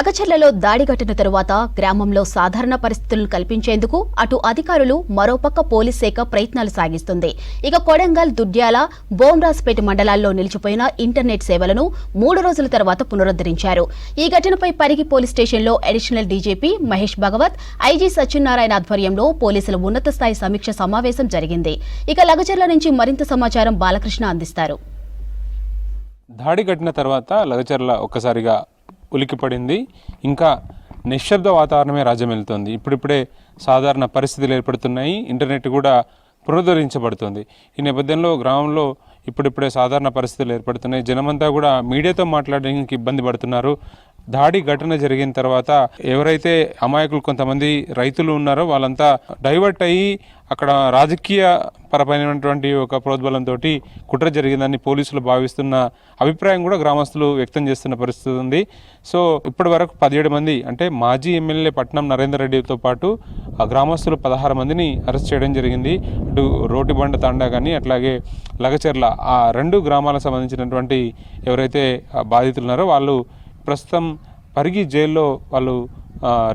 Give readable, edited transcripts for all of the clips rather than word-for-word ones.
లగచర్లలో దాడి ఘటన తరువాత గ్రామంలో సాధారణ పరిస్థితులను కల్పించేందుకు అటు అధికారులు మరోపక్క పోలీస్ శాఖ ప్రయత్నాలు సాగిస్తుంది. ఇక కొడంగల్, దుడ్యాల, బోమ్రాజ్పేట మండలాల్లో నిలిచిపోయిన ఇంటర్నెట్ సేవలను 3 రోజుల తర్వాత పునరుద్ధరించారు. ఈ ఘటనపై పరిగి పోలీస్ స్టేషన్లో additional DGP Mahesh Bhagwat, IG Satyanarayana ఆధ్వర్యంలో పోలీసుల ఉన్నత స్థాయి సమీక్ష సమావేశం జరిగింది. ఇక లగచర్ల నుంచి మరింత సమాచారం బాలకృష్ణ అందిస్తారు. దాడి ఘటన తర్వాత లగచర్ల ఒక్కసారిగా ఉలికిపడింది. ఇంకా నిశ్శబ్ద వాతావరణమే రాజ్యమేలుతోంది. ఇప్పుడిప్పుడే సాధారణ పరిస్థితులు ఏర్పడుతున్నాయి. ఇంటర్నెట్ కూడా పునరుద్ధరించబడుతుంది. ఈ నేపథ్యంలో గ్రామంలో ఇప్పుడిప్పుడే సాధారణ పరిస్థితులు ఏర్పడుతున్నాయి. జనమంతా కూడా మీడియాతో మాట్లాడడానికి ఇబ్బంది పడుతున్నారు. దాడి ఘటన జరిగిన తర్వాత ఎవరైతే అమాయకులు కొంతమంది రైతులు ఉన్నారో వాళ్ళంతా డైవర్ట్ అయ్యి అక్కడ రాజకీయ పరమైనటువంటి ఒక ప్రోద్బలంతో కుట్ర జరిగిందని పోలీసులు భావిస్తున్న అభిప్రాయం కూడా గ్రామస్తులు వ్యక్తం చేస్తున్న పరిస్థితి ఉంది. సో ఇప్పటి వరకు 17 మంది అంటే మాజీ ఎమ్మెల్యే పట్నం నరేందర్ రెడ్డితో పాటు గ్రామస్తులు 16 మందిని అరెస్ట్ చేయడం జరిగింది. అటు రోటిబండ తాండా కానీ అట్లాగే లగచర్ల ఆ 2 గ్రామాలకు సంబంధించినటువంటి ఎవరైతే బాధితులు ఉన్నారో వాళ్ళు ప్రస్తుతం పరిగి జైల్లో వాళ్ళు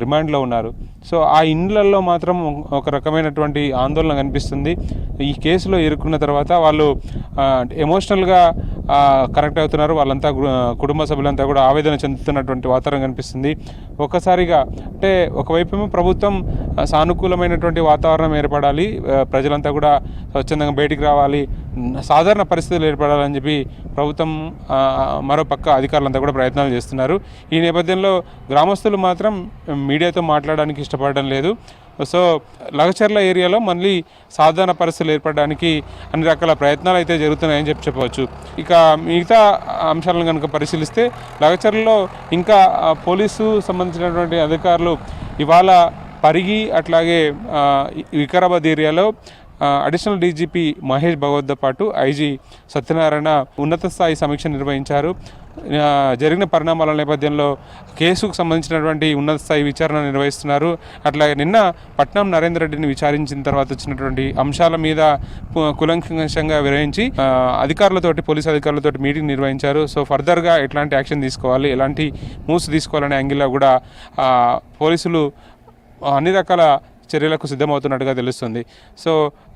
రిమాండ్లో ఉన్నారు. సో ఆ ఇండ్లలో మాత్రం ఒక రకమైనటువంటి ఆందోళన కనిపిస్తుంది. ఈ కేసులో ఇరుక్కున్న తర్వాత వాళ్ళు ఎమోషనల్గా కనెక్ట్ అవుతున్నారు. వాళ్ళంతా కుటుంబ సభ్యులంతా కూడా ఆవేదన చెందుతున్నటువంటి వాతావరణం కనిపిస్తుంది. ఒక్కసారిగా అంటే ఒకవైపేమో ప్రభుత్వం సానుకూలమైనటువంటి వాతావరణం ఏర్పడాలి, ప్రజలంతా కూడా స్వచ్ఛందంగా బయటికి రావాలి, సాధారణ పరిస్థితులు ఏర్పడాలని చెప్పి ప్రభుత్వం మరోపక్క అధికారులంతా కూడా ప్రయత్నాలు చేస్తున్నారు. ఈ నేపథ్యంలో గ్రామస్తులు మాత్రం మీడియాతో మాట్లాడడానికి ఇష్టపడడం లేదు. సో లగచర్ల ఏరియాలో మళ్ళీ సాధారణ పరిస్థితులు ఏర్పడడానికి అన్ని రకాల ప్రయత్నాలు అయితే జరుగుతున్నాయని చెప్పవచ్చు. ఇక మిగతా అంశాలను కనుక పరిశీలిస్తే లగచర్లలో ఇంకా పోలీసు సంబంధించినటువంటి అధికారులు ఇవాళ పరిగి అట్లాగే వికారాబాద్ ఏరియాలో అడిషనల్ డీజీపీ మహేష్ భగవత్తో పాటు ఐజీ సత్యనారాయణ ఉన్నత స్థాయి సమీక్ష నిర్వహించారు. జరిగిన పరిణామాల నేపథ్యంలో కేసుకు సంబంధించినటువంటి ఉన్నత స్థాయి విచారణ నిర్వహిస్తున్నారు. అట్లాగే నిన్న పట్నం నరేందర్ రెడ్డిని విచారించిన తర్వాత వచ్చినటువంటి అంశాల మీద కులంకషంగా వివరించి అధికారులతోటి పోలీసు అధికారులతోటి మీటింగ్ నిర్వహించారు. సో ఫర్దర్గా ఎట్లాంటి యాక్షన్ తీసుకోవాలి, ఎలాంటి మూవ్స్ తీసుకోవాలనే యాంగిల్లో కూడా పోలీసులు అన్ని రకాల చర్యలకు సిద్ధమవుతున్నట్టుగా తెలుస్తుంది. సో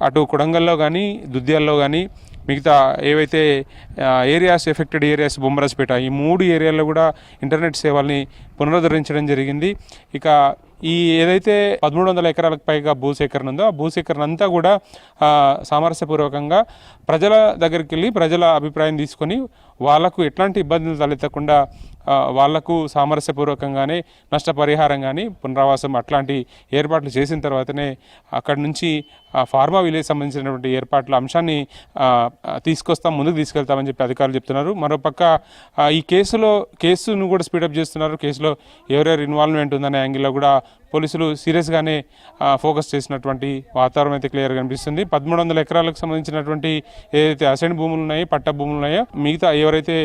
అటు కొడంగల్లో కానీ దుద్యాల్లో కానీ మిగతా ఏవైతే ఏరియాస్ ఎఫెక్టెడ్ ఏరియాస్ బొమ్మరాజ్పేట ఈ 3 ఏరియాల్లో కూడా ఇంటర్నెట్ సేవల్ని పునరుద్ధరించడం జరిగింది. ఇక ఈ ఏదైతే 1300 ఎకరాలకు పైగా భూసేకరణ ఉందో ఆ భూసేకరణ అంతా కూడా సామరస్యపూర్వకంగా ప్రజల దగ్గరికి వెళ్ళి ప్రజల అభిప్రాయం తీసుకొని వాళ్లకు ఎట్లాంటి ఇబ్బందులు తలెత్తకుండా వాళ్లకు సామరస్యపూర్వకంగానే నష్టపరిహారం కానీ పునరావాసం అట్లాంటి ఏర్పాట్లు చేసిన తర్వాతనే అక్కడి నుంచి ఫార్మా విలేజ్ సంబంధించినటువంటి ఏర్పాట్ల అంశాన్ని ముందుకు తీసుకెళ్తామని చెప్పి అధికారులు చెప్తున్నారు. మరోపక్క ఈ కేసును కూడా స్పీడప్ చేస్తున్నారు. కేసులో ఎవరెవరు ఇన్వాల్వ్మెంట్ ఉందనే యాంగిల్లో కూడా పోలీసులు సీరియస్గానే ఫోకస్ చేసినటువంటి వాతావరణం అయితే క్లియర్గా కనిపిస్తుంది. 1300 ఎకరాలకు సంబంధించినటువంటి ఏదైతే అసైన్ భూములు ఉన్నాయో పట్ట భూములు ఉన్నాయో మిగతా ఎవరైతే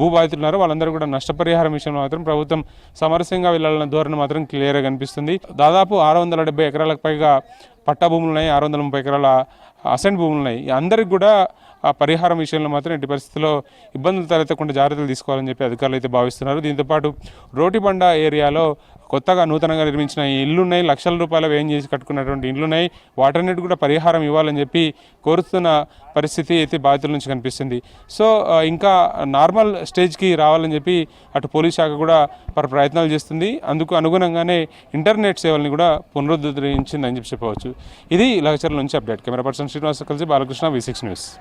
భూబాధితులు ఉన్నారో వాళ్ళందరూ కూడా నష్టపరిహారం విషయంలో మాత్రం ప్రభుత్వం సమరస్యంగా వెళ్ళాలన్న ధోరణి మాత్రం క్లియర్గా కనిపిస్తుంది. దాదాపు 670 ఎకరాలకు పైగా పట్టా భూములు ఉన్నాయి, 630 ఎకరాల అసైన్ భూములు ఉన్నాయి. అందరికి కూడా ఆ పరిహారం విషయంలో మాత్రం ఎట్టి పరిస్థితుల్లో ఇబ్బందులు తలెత్తకుండా జాగ్రత్తలు తీసుకోవాలని చెప్పి అధికారులు అయితే భావిస్తున్నారు. దీంతోపాటు రోటిబండ ఏరియాలో కొత్తగా నూతనంగా నిర్మించిన ఇళ్లున్నాయి, లక్షల రూపాయలు వ్యయం చేసి కట్టుకున్నటువంటి ఇళ్లున్నాయి. వాటన్నిటి కూడా పరిహారం ఇవ్వాలని చెప్పి కోరుతున్న పరిస్థితి అయితే బాధితుల నుంచి కనిపిస్తుంది. సో ఇంకా నార్మల్ స్టేజ్కి రావాలని చెప్పి అటు పోలీస్ శాఖ కూడా ప్రయత్నాలు చేస్తుంది. అందుకు అనుగుణంగానే ఇంటర్నెట్ సేవల్ని కూడా పునరుద్ధరించిందని చెప్పి చెప్పవచ్చు. ఇది లగచర్ల నుంచి అప్డేట్. కెమెరా పర్సన్ శ్రీనివాస్ కలిసి బాలకృష్ణ, V6 న్యూస్.